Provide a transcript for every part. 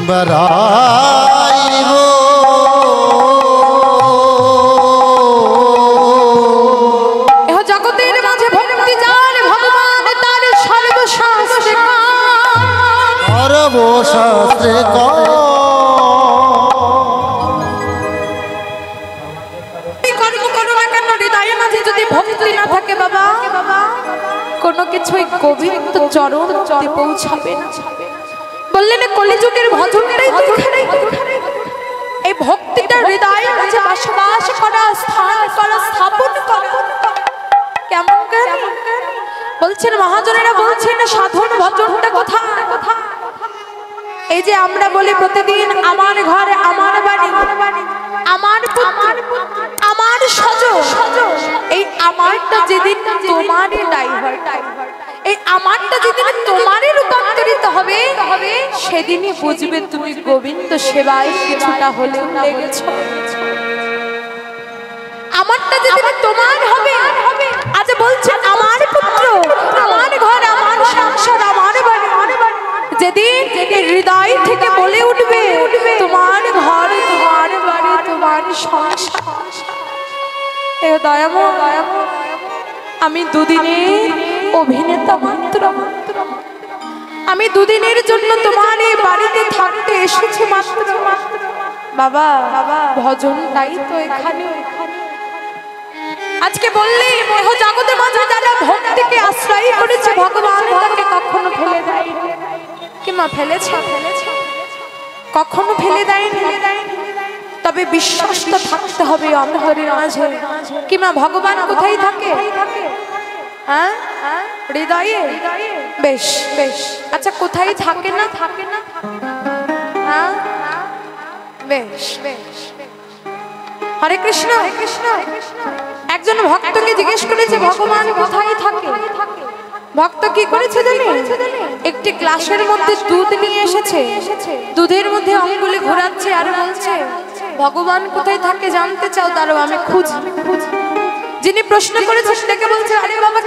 বেড়াইব এহ জগতের মাঝে ভক্তি যার ভগবান তার সর্বশাস্ত্রে কোনো কিছুই গোবিন্দ চরণ পৌঁছাবে না। বললেন কলিযুগের ভজনটাই তো এখানে, এই ভক্তিটা হৃদয়ের মাঝে বসবাস করা, স্থান করা, স্থাপন করা। কেমন বলছেন মহাজনেরা, বলছেন সাধন ভজনটা কোথায়? এই যে আমরা বলি প্রতিদিন আমার ঘরে আমার বাড়ি, আমার আমার স্বজন, এই আমারটা যেদিন তোমারই ডাইভার্ট, এই আমারটা যেদিন তোমারই রূপান্তরিত হবে, সেদিনই বুঝবে তুমি গোবিন্দ সেবায় কিছুটা হলেও লেগেছ। আমারটা যেদিন তোমার হবে, আজ বলছে আমার পুত্র, আমার ঘর, আমার সংসার, আমার বাড়ি, যেদিন হৃদয় থেকে বলে উঠবে তোমার ঘর, তোমার বাড়ি, তোমার সংসার। আমি দুদিনের অভিনেতা মাত্র, আমি দুদিনের জন্য তোমার এই বাড়িতে থাকতে এসেছি মাত্র। বাবা ভজনটাই তো এখানে। আজকে বললে জগতে মাঝে যারা ভক্তিকে আশ্রয় করেছে, ভগবান তাকে কখনো ফেলে দেয় কিংবা ফেলেছে, কখনো ফেলে দেয়নি। তবে বিশ্বাসটা থাকতে হবে অন্তরের মাঝে। কিংবা ভগবান কোথায় থাকে? হ্যাঁ, হৃদয়ে। বেশ বেশ, আচ্ছা কোথায় থাকে না? হ্যাঁ, বেশ বেশ। হরে কৃষ্ণ। একজন ভক্তকে জিজ্ঞেস করেছে ভগবান কোথায় থাকে। ভক্ত কি করেছে জানেন? একটি গ্লাসের মধ্যে দুধ নিয়ে এসেছে, দুধের মধ্যে আঙ্গুলে ঘোরাচ্ছে আর বলছে ভগবান কোথায় থাকে জানতে চাও? দাঁড়াও আমি খুঁজি। যিনি প্রশ্ন করেছে সেটাকে বলছে আরে বাবা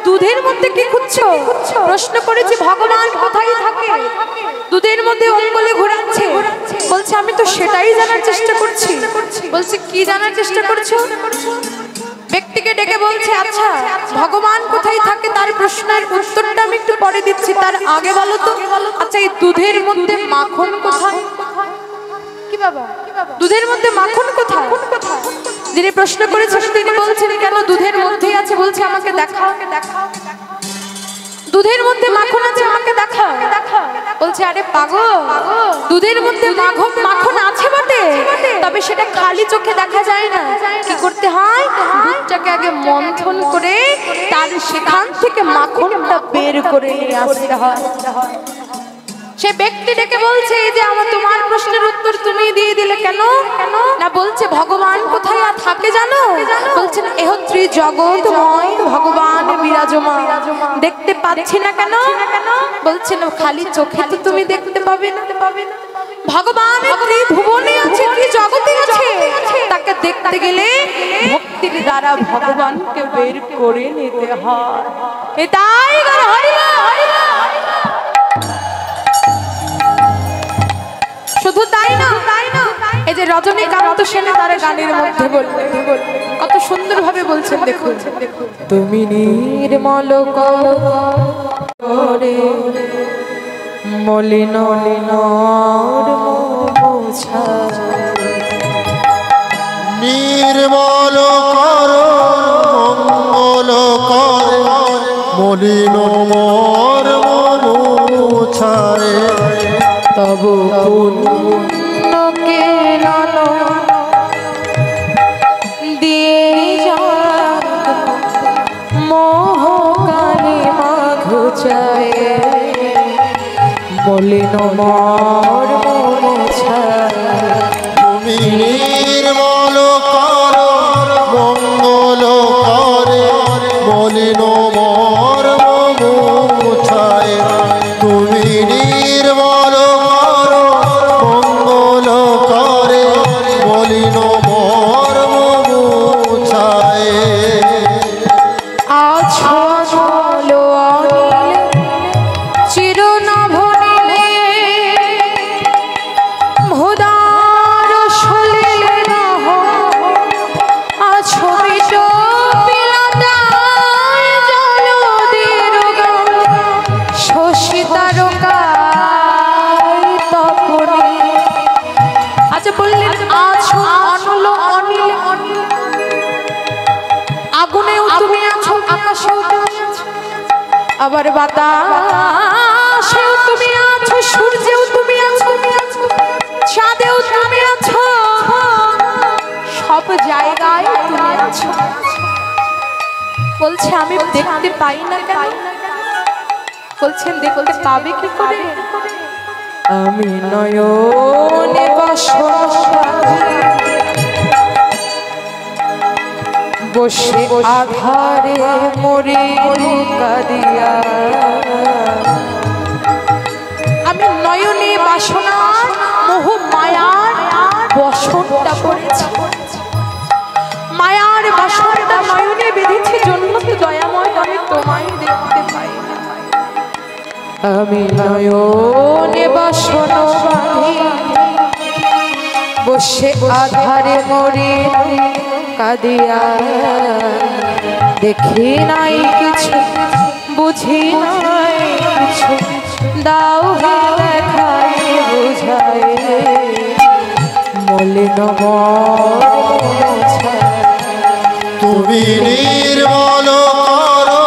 দুধের মধ্যে কি খুঁজছো? প্রশ্ন করেছি ভগবান কোথায় থাকে, দুধের মধ্যে আঙ্গুলে ঘোরাচ্ছে। বলছে আমি তো সেটাই জানার চেষ্টা করছি। বলছে কি জানার চেষ্টা করছো? ব্যক্তিকে ডেকে বলছে আচ্ছা ভগবান কোথায় থাকে তার প্রশ্নের উত্তরটা আমি একটু পরে দিচ্ছি, তার আগে বলো তো আচ্ছা এই দুধের মধ্যে মাখন কোথায়? কি বাবা দুধের মধ্যে মাখন কোথায়? যিনি প্রশ্ন করেছেন তিনি বলছেন কেন দুধের মধ্যেই আছে? বলছে আমাকে দেখাও। দুধের মধ্যে মাখন আছে, আমাকে দেখাও। বলছে আরে পাগল, দুধের মধ্যে মাখন আছে বটে, তবে সেটা খালি চোখে দেখা যায় না। কি করতে হয়? দুধটাকে আগে মন্থন করে তার সেখান থেকে মাখনটা বের করে নিয়ে আসতে হয়। সে ব্যক্তি ডেকে বলছে যে আমার তোমার প্রশ্নের উত্তর তুমি দিয়ে দিলে কেন? না বলছে ভগবান কোথায় থাকে জানো? বলছেন এহ ত্রিজগৎময় ভগবান বিরাজমান, দেখতে পাচ্ছি না কেন? বলছেন খালি চোখে তো তুমি দেখতে পাবে না। ভগবান ত্রিভুবনে আছে, ত্রিজগতে আছে, তাকে দেখতে গেলে ভক্তির দ্বারা ভগবানকে বের করে নিতে হয়। এটাই হরিবা। শুধু তাই না, এই যে রজনীকান্ত সেন তার গানের মধ্যে কত সুন্দর ভাবে বলছেন দেখুন, তুমি নির্মল করে মলিন নির্মল কর মঙ্গল কর মলিন মোর মুছায় তব পুণ্যকে দিয়ে মোহকালে মাঘ চায় মলিন মোর মুছায়। তুমি নির্মল কর মঙ্গল করে মলিন মোর মুছায়। তুমি নির্মল কর মঙ্গল করে মলিন মোর মুছায়। আছলো অনিল চিরনভনীলে আগুনেও তুমি আছো, আকাশেও তুমি আছো, আবার বাতাসেও তুমি আছো, সূর্যেও তুমি আছো, চাঁদেও তুমি আছো, সব জায়গায় তুমি আছো। বলছে আমি দেখতে পাই না কেন? বলছেন দেখতে পাবে কি করে? আমি নয়নে বসে আধারে মরে কাঁদিয়া, আমি নয়নে বাসনা মোহ মায়ার বসনটা পড়েছি, মায়ার বসনটা নয়নে বেঁধেছি, জন্য তো দয়াময় আমি তোমায় দেখতে পাই না। আমি নয়নে বাসনা বসে আধারে মরে কাঁদিয়া, দেখি নাই কিছু, বুঝি নাই কিছু, দাও দেখাই বুঝাই মলিন তুমি নির্মল করো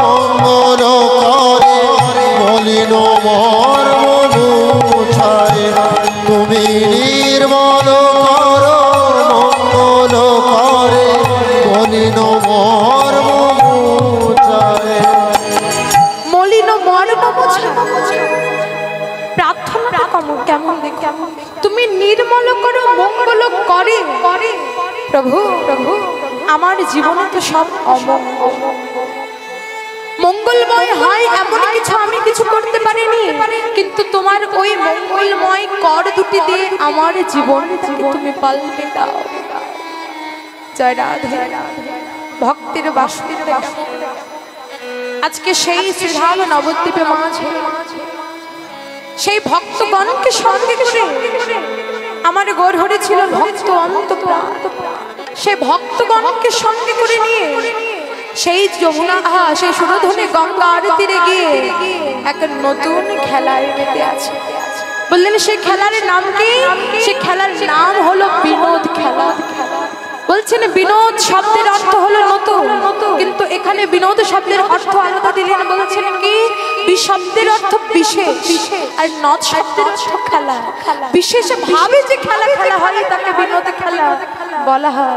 মঙ্গল করে মলিন মর্ম মুছায়। তুমি নির্মল করো মঙ্গল করে মলিন মর্ম মুছায়। মলিন মর্ম মুছায় প্রার্থনা কেমন দেখো, তুমি নির্মল করো মঙ্গল করে। প্রভু প্রভু আমার জীবনে তো সব অমঙ্গল, মঙ্গলময় হয় এমন কিছু আমি কিছু করতে পারিনি, কিন্তু তোমার ওই মঙ্গলময় কর দুটি দিয়ে আমার জীবনটাকে তুমি পাল্টে দাও। জয় রাধে। ভক্তের বাসুদেব আজকে সেই শ্রীধাম নবদ্বীপে মাঝে সেই ভক্তগণকে সঙ্গে করে আমার গড়হরে ছিল ভক্ত অন্তপ্রাণ, সেই ভক্তগণকে সঙ্গে করে নিয়ে সেই যমুনা সেই সুরধনে গঙ্গার তীরে গিয়ে এক নতুন খেলায় মেতে আছে। বললেন সেই খেলার নাম কি? সেই খেলার নাম হলো বিনোদ খেলা। বলছেন বিনোদ শব্দের অর্থ হলো নতুন, কিন্তু এখানে বিনোদ শব্দের অর্থ আলাদা দিলেন। বলছেন কি? বিশব্দের অর্থ বিশেষ, আর নদ শব্দের অর্থ খেলা। বিশেষ ভাবে যে খেলা খেলা হয় তাকে বিনোদ খেলা বলা হয়।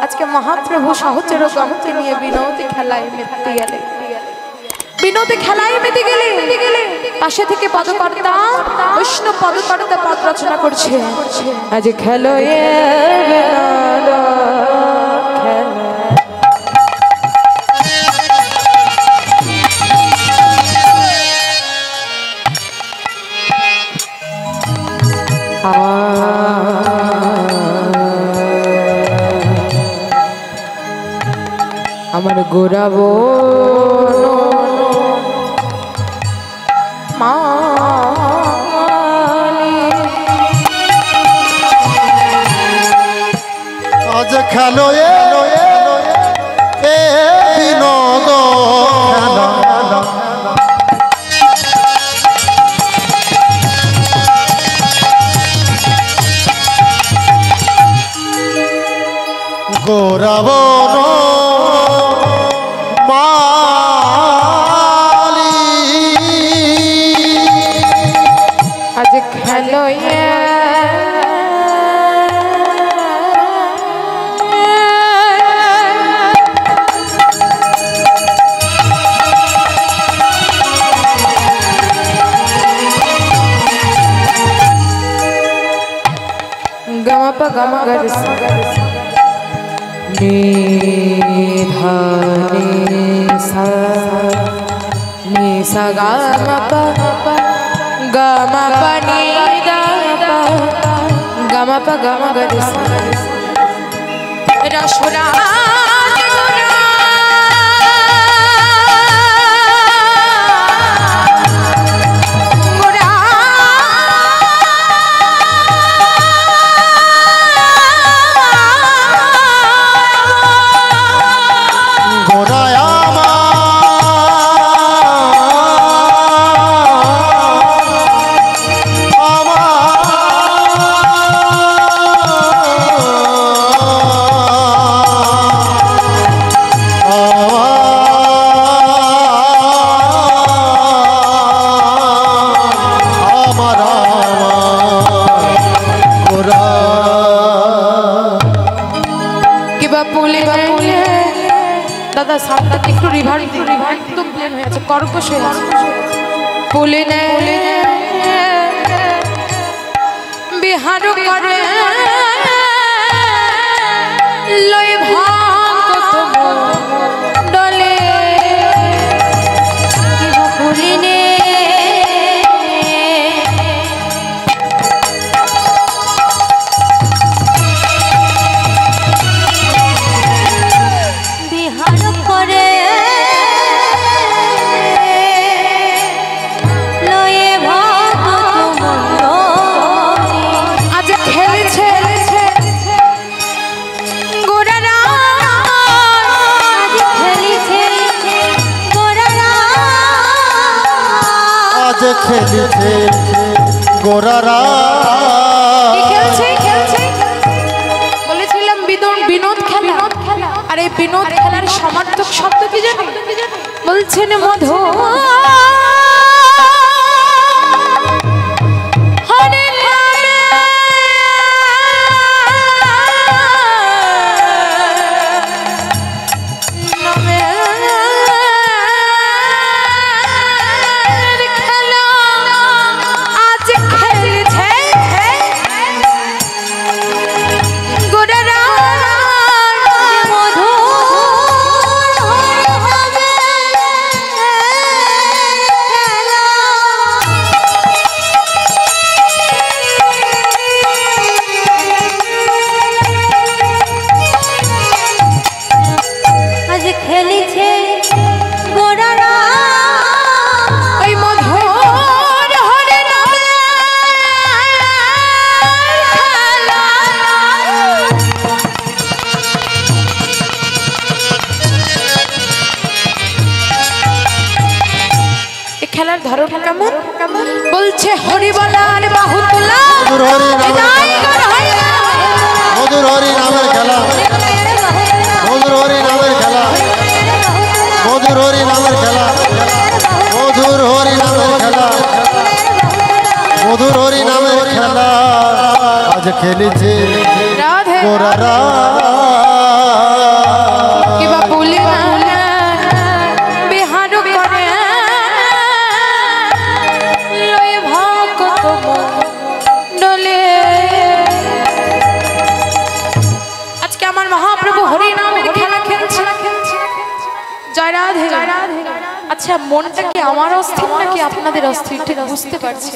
আজকে মহাপ্রভু সহচর গণকে নিয়ে বিনোদ খেলায় মেতে গেলে, বিনোদ খেলায় মেতে গেলে পাশে থেকে পদকর্তা বৈষ্ণব পদকর্তা পদ রচনা করছে। আজ খেলো আমার গোরাবো আজ খেলো এ বিনোদ খেলা, গোরাবন মালি আজ খেলো गम गम गर नी धा नी सा नी सा गा गम प नी गा गम प गम गर रसुरा দাদা সাউন্ডটাকে একটু রিভার্ব দিন, একদম প্লেন হয়ে আছে, কর্কশ হয়ে আছে। বলে নে বিহার করে লয় ভাগ ডলে বলে নে খেলেছে গোরারা বলেছিলাম বিনোদ খেলা, আর এই বিনোদ খেলার সমার্থক শব্দ কি জানো? বলছেন মধু খেলার ধরন কেমন? বলছে হরিবলার বাহু তোলা মধুর হরি নামের খেলা, মধুর হরি নামের খেলা, মধুর হরি নামের খেলা, মধুর হরি নামের খেলা, মধুর হরি নামের খেলা আজ খেলেছে গোরারা। কিবা বলি বিহার করে লয় ভাগ ডলে। আজকে আমার মহাপ্রভু হরি নামের খেলা খেলছে। জয় রাধে। আচ্ছা, মনটা কি আমার অস্থির নাকি আপনাদের অস্থির ঠিক বুঝতে পারছি।